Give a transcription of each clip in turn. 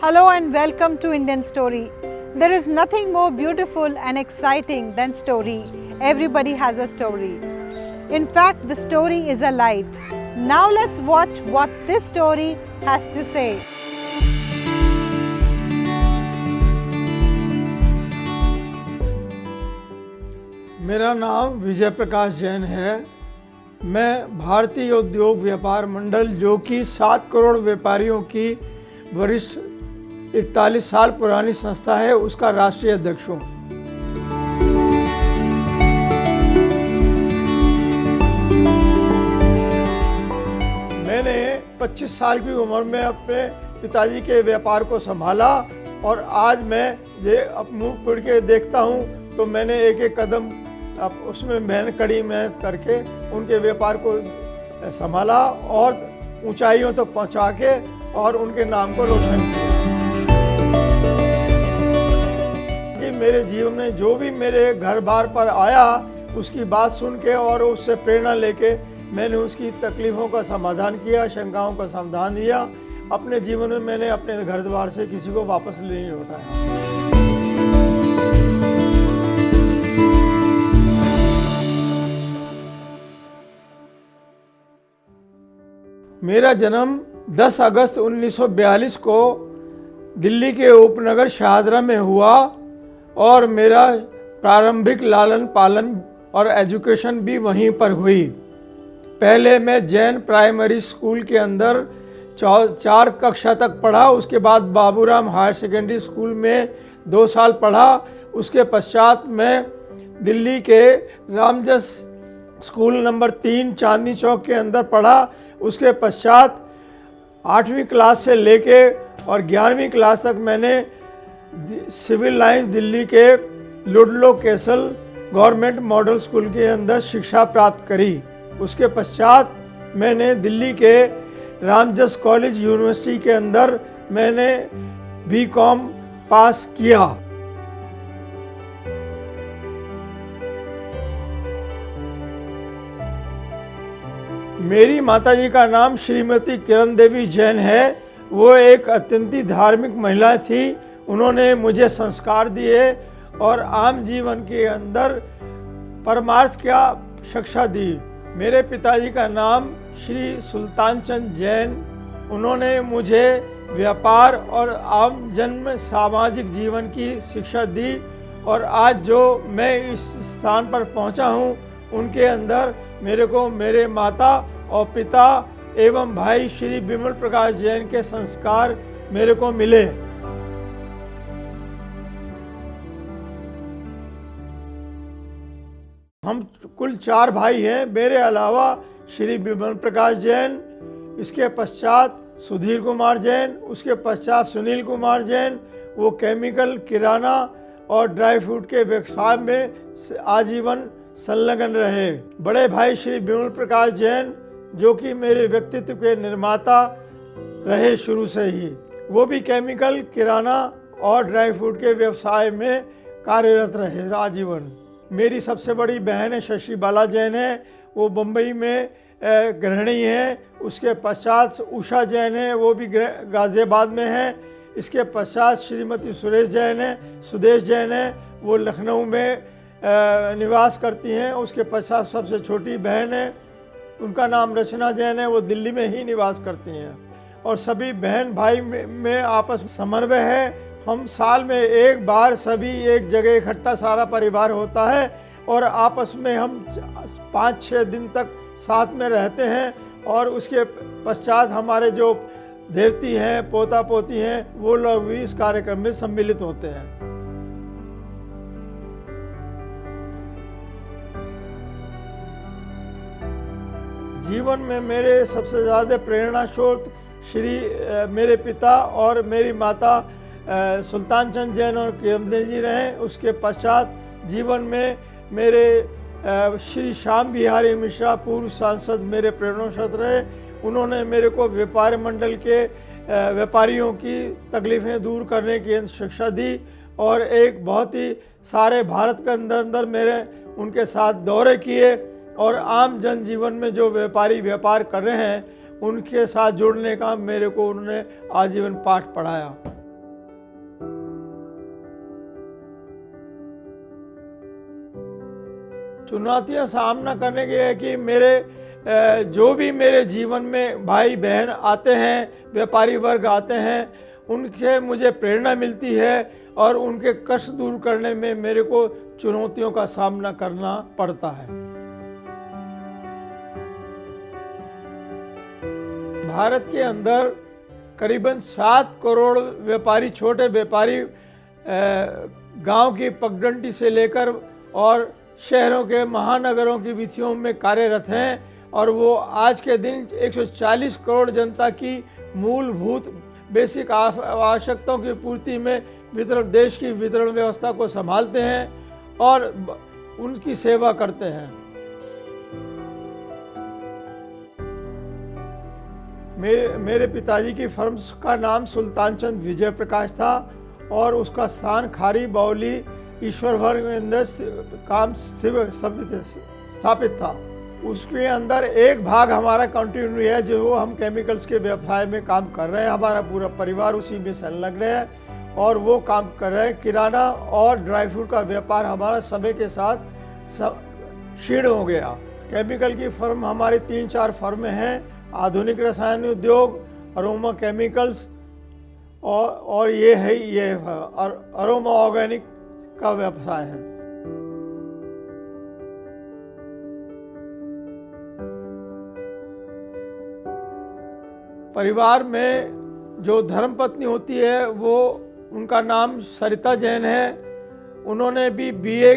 Hello and welcome to Indian Story. There is nothing more beautiful and exciting than story. Everybody has a story. In fact, the story is a light. Now let's watch what this story has to say. मेरा नाम विजय प्रकाश जैन है। मैं भारतीय उद्योग व्यापार मंडल जो कि 7 करोड़ व्यापारियों की वरिष्ठ 41 साल पुरानी संस्था है, उसका राष्ट्रीय अध्यक्ष हूँ। मैंने 25 साल की उम्र में अपने पिताजी के व्यापार को संभाला और आज मैं ये मुँह फिर के देखता हूँ तो मैंने एक एक कदम अब उसमें कड़ी मेहनत करके उनके व्यापार को संभाला और ऊंचाइयों तक पहुंचा के और उनके नाम को रोशन किया। कि मेरे जीवन में जो भी मेरे घर बार पर आया उसकी बात सुन के और उससे प्रेरणा लेके मैंने उसकी तकलीफ़ों का समाधान किया, शंकाओं का समाधान दिया। अपने जीवन में मैंने अपने घर द्वार से किसी को वापस नहीं लौटाया। मेरा जन्म 10 अगस्त 1942 को दिल्ली के उपनगर शाहदरा में हुआ और मेरा प्रारंभिक लालन पालन और एजुकेशन भी वहीं पर हुई। पहले मैं जैन प्राइमरी स्कूल के अंदर 4 कक्षा तक पढ़ा। उसके बाद बाबूराम हायर सेकेंडरी स्कूल में 2 साल पढ़ा। उसके पश्चात मैं दिल्ली के रामजस स्कूल नंबर 3 चांदनी चौक के अंदर पढ़ा। उसके पश्चात 8वीं क्लास से लेके और 11वीं क्लास तक मैंने सिविल लाइंस दिल्ली के Ludlow castle government model school के अंदर शिक्षा प्राप्त करी। उसके पश्चात मैंने दिल्ली के रामजस कॉलेज यूनिवर्सिटी के अंदर मैंने बीकॉम पास किया। मेरी माताजी का नाम श्रीमती किरण देवी जैन है। वो एक अत्यंत धार्मिक महिला थी। उन्होंने मुझे संस्कार दिए और आम जीवन के अंदर परमार्थ क्या शिक्षा दी। मेरे पिताजी का नाम श्री सुल्तान चंद जैन। उन्होंने मुझे व्यापार और आम जन्म सामाजिक जीवन की शिक्षा दी और आज जो मैं इस स्थान पर पहुंचा हूं उनके अंदर मेरे को मेरे माता और पिता एवं भाई श्री विमल प्रकाश जैन के संस्कार मेरे को मिले। हम कुल 4 भाई हैं। मेरे अलावा श्री विमल प्रकाश जैन, इसके पश्चात सुधीर कुमार जैन, उसके पश्चात सुनील कुमार जैन। वो केमिकल, किराना और ड्राई फ्रूट के व्यवसाय में आजीवन संलग्न रहे। बड़े भाई श्री विमल प्रकाश जैन जो कि मेरे व्यक्तित्व के निर्माता रहे शुरू से ही, वो भी केमिकल, किराना और ड्राई फ्रूट के व्यवसाय में कार्यरत रहे आजीवन। मेरी सबसे बड़ी बहन है शशि बाला जैन है। वो मुंबई में गृहिणी है। उसके पश्चात उषा जैन है, वो भी गाजियाबाद में है। इसके पश्चात श्रीमती सुदेश जैन है, वो लखनऊ में निवास करती हैं। उसके पश्चात सबसे छोटी बहन है, उनका नाम रचना जैन है, वो दिल्ली में ही निवास करती हैं। और सभी बहन भाई में आपस में समन्वय है। हम साल में एक बार सभी एक जगह इकट्ठा सारा परिवार होता है और आपस में हम 5-6 दिन तक साथ में रहते हैं। और उसके पश्चात हमारे जो देवती हैं, पोता पोती हैं, वो लोग भी इस कार्यक्रम में सम्मिलित होते हैं। जीवन में मेरे सबसे ज़्यादा प्रेरणा स्रोत मेरे पिता और मेरी माता सुल्तान चंद जैन और किरण देवी जी रहे। उसके पश्चात जीवन में मेरे श्री श्याम बिहारी मिश्रा पूर्व सांसद मेरे प्रेरणा स्रोत रहे। उन्होंने मेरे को व्यापार मंडल के व्यापारियों की तकलीफ़ें दूर करने की शिक्षा दी और एक बहुत ही सारे भारत के अंदर मेरे उनके साथ दौरे किए और आम जनजीवन में जो व्यापारी व्यापार कर रहे हैं उनके साथ जुड़ने का मेरे को उन्होंने आजीवन पाठ पढ़ाया। चुनौतियां सामना करने की है कि जो भी मेरे जीवन में भाई बहन आते हैं, व्यापारी वर्ग आते हैं, उनसे मुझे प्रेरणा मिलती है और उनके कष्ट दूर करने में मेरे को चुनौतियों का सामना करना पड़ता है। भारत के अंदर करीबन 7 करोड़ व्यापारी, छोटे व्यापारी गांव की पगडंडी से लेकर और शहरों के महानगरों की वीथियों में कार्यरत हैं और वो आज के दिन 140 करोड़ जनता की मूलभूत बेसिक आवश्यकताओं की पूर्ति में देश की वितरण व्यवस्था को संभालते हैं और उनकी सेवा करते हैं। मेरे पिताजी की फर्म का नाम सुल्तान चंद विजय प्रकाश था और उसका स्थान खारी बावली ईश्वर भर के अंदर काम स्थापित था। उसके अंदर एक भाग हमारा कंटिन्यू है, जो हम केमिकल्स के व्यवसाय में काम कर रहे हैं। हमारा पूरा परिवार उसी में संलग्न है और वो काम कर रहे हैं। किराना और ड्राई फ्रूट का व्यापार हमारा समय के साथ क्षीण हो गया। केमिकल की फर्म हमारी 3-4 फर्में हैं, आधुनिक रसायन उद्योग, अरोमा केमिकल्स और ये अरोमा ऑर्गेनिक का व्यवसाय है। परिवार में जो धर्मपत्नी होती है वो उनका नाम सरिता जैन है। उन्होंने भी बीए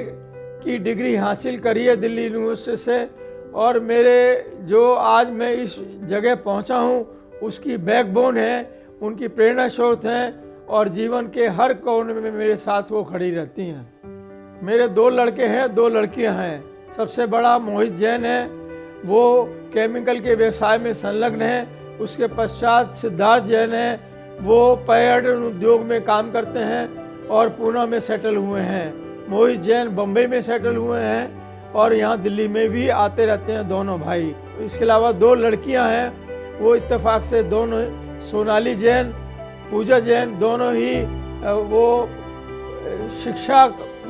की डिग्री हासिल करी है दिल्ली यूनिवर्सिटी से और मेरे जो आज मैं इस जगह पहुंचा हूं उसकी बैकबोन है, उनकी प्रेरणा स्रोत हैं और जीवन के हर कोने में मेरे साथ वो खड़ी रहती हैं। मेरे 2 लड़के हैं, 2 लड़कियां हैं। सबसे बड़ा मोहित जैन है, वो केमिकल के व्यवसाय में संलग्न है। उसके पश्चात सिद्धार्थ जैन है, वो पर्यटन उद्योग में काम करते हैं और पुणे में सेटल हुए हैं। मोहित जैन बम्बई में सेटल हुए हैं और यहाँ दिल्ली में भी आते रहते हैं दोनों भाई। इसके अलावा 2 लड़कियाँ हैं, वो इत्तेफाक से दोनों, सोनाली जैन, पूजा जैन, दोनों ही वो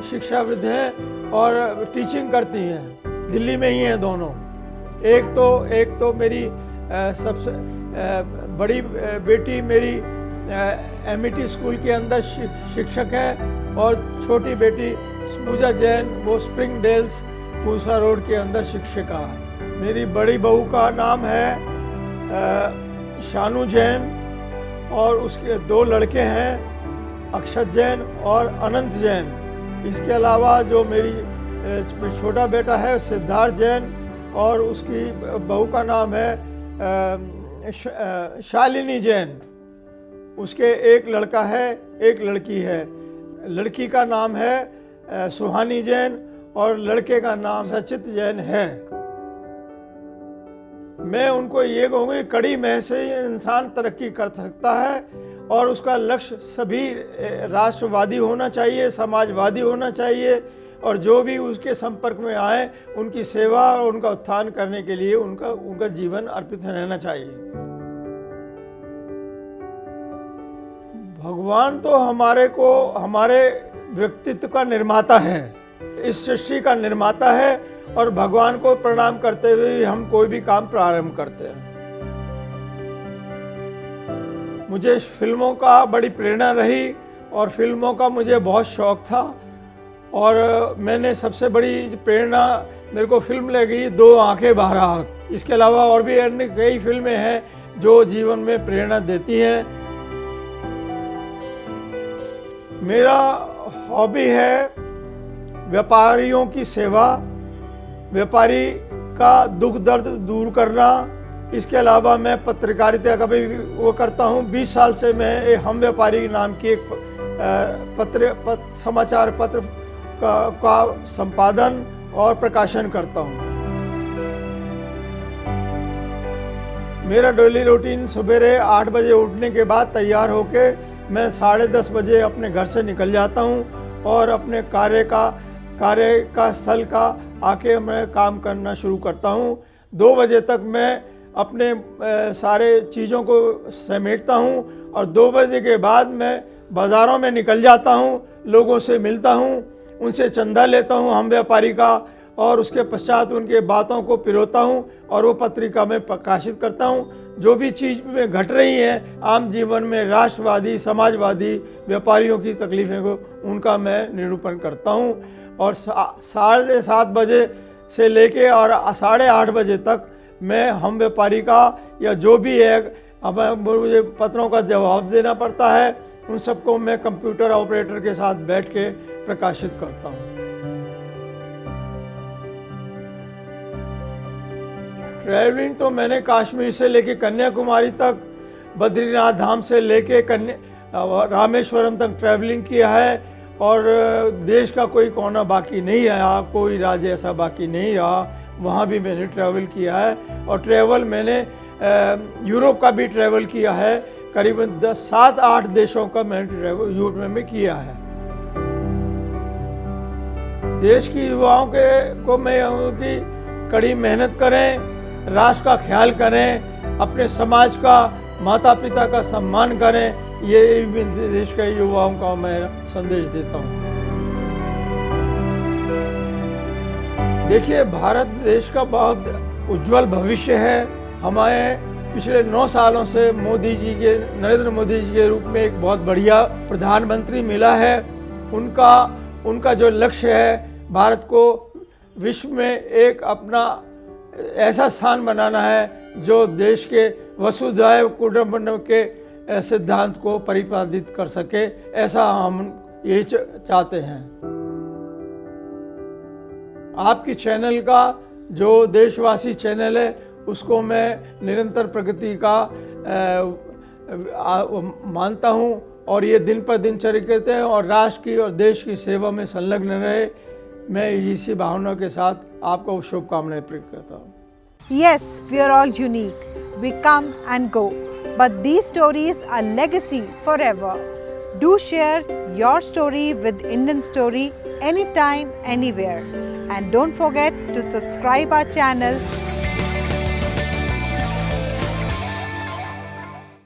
शिक्षाविद हैं और टीचिंग करती हैं। दिल्ली में ही हैं दोनों। एक तो मेरी सबसे बड़ी बेटी मेरी एमईटी स्कूल के अंदर शिक्षक है और छोटी बेटी पूजा जैन वो स्प्रिंग डेल्स पूसा रोड के अंदर शिक्षिका है। मेरी बड़ी बहू का नाम है शानू जैन और उसके 2 लड़के हैं, अक्षत जैन और अनंत जैन। इसके अलावा जो मेरी छोटा बेटा है सिद्धार्थ जैन और उसकी बहू का नाम है शालिनी जैन। उसके 1 लड़का है, 1 लड़की है। लड़की का नाम है सुहानी जैन और लड़के का नाम सचित जैन है। मैं उनको ये कहूँगा कि कड़ी मेहनत से इंसान तरक्की कर सकता है और उसका लक्ष्य सभी राष्ट्रवादी होना चाहिए, समाजवादी होना चाहिए और जो भी उसके संपर्क में आए उनकी सेवा और उनका उत्थान करने के लिए उनका जीवन अर्पित रहना चाहिए। भगवान तो हमारे व्यक्तित्व का निर्माता है, इस सृष्टि का निर्माता है और भगवान को प्रणाम करते हुए हम कोई भी काम प्रारंभ करते हैं। मुझे फिल्मों का बड़ी प्रेरणा रही और फिल्मों का मुझे बहुत शौक था और मैंने सबसे बड़ी प्रेरणा मेरे को फिल्म लगी 2 आंखें बारात। इसके अलावा और भी अन्य कई फिल्में हैं जो जीवन में प्रेरणा देती हैं। मेरा हॉबी है व्यापारियों की सेवा, व्यापारी का दुख दर्द दूर करना। इसके अलावा मैं पत्रकारिता का भी वो करता हूँ। 20 साल से मैं हम व्यापारी नाम की एक समाचार पत्र का संपादन और प्रकाशन करता हूँ। मेरा डेली रूटीन सवेरे 8 बजे उठने के बाद तैयार होके मैं 10:30 बजे अपने घर से निकल जाता हूँ और अपने कार्य का स्थल का आके मैं काम करना शुरू करता हूँ। 2 बजे तक मैं अपने सारे चीज़ों को समेटता हूँ और 2 बजे के बाद मैं बाज़ारों में निकल जाता हूँ, लोगों से मिलता हूँ, उनसे चंदा लेता हूँ हम व्यापारी का और उसके पश्चात उनके बातों को पिरोता हूँ और वो पत्रिका में प्रकाशित करता हूँ। जो भी चीज़ में घट रही हैं आम जीवन में, राष्ट्रवादी, समाजवादी, व्यापारियों की तकलीफ़ें को, उनका मैं निरूपण करता हूँ। और 7:30 बजे से लेके और 8:30 बजे तक मैं हम व्यापारी का या जो भी है, अब मुझे पत्रों का जवाब देना पड़ता है, उन सबको मैं कंप्यूटर ऑपरेटर के साथ बैठ के प्रकाशित करता हूँ। ट्रैवलिंग तो मैंने कश्मीर से लेके कन्याकुमारी तक, बद्रीनाथ धाम से लेके रामेश्वरम तक ट्रैवलिंग किया है और देश का कोई कोना बाकी नहीं रहा, कोई राज्य ऐसा बाकी नहीं रहा, वहाँ भी मैंने ट्रैवल किया है। और ट्रैवल मैंने यूरोप का भी ट्रैवल किया है, करीबन 7-8 देशों का मैंने ट्रैवल यूरोप में किया है। देश की युवाओं को मैं उनकी कड़ी मेहनत करें, राष्ट्र का ख्याल करें, अपने समाज का, माता पिता का सम्मान करें, ये देश के युवाओं का मैं संदेश देता हूँ। देखिए, भारत देश का बहुत उज्जवल भविष्य है। हमारे पिछले 9 सालों से नरेंद्र मोदी जी के रूप में एक बहुत बढ़िया प्रधानमंत्री मिला है। उनका जो लक्ष्य है, भारत को विश्व में एक अपना ऐसा स्थान बनाना है जो देश के वसुधैव कुटुंबकम के सिद्धांत को परिपालित कर सके, ऐसा हम यही चाहते हैं। आपकी चैनल का जो देशवासी चैनल है, उसको मैं निरंतर प्रगति का मानता हूँ और ये दिन पर दिन चलते हैं और राष्ट्र की और देश की सेवा में संलग्न रहे। मैं इसी भावना के साथ आपको शुभकामनाएं प्रकट करता हूँ। Yes, we are all unique. We come and go, but these stories are legacy forever. Do share your story with Indian Story anytime, anywhere. And don't forget to subscribe our channel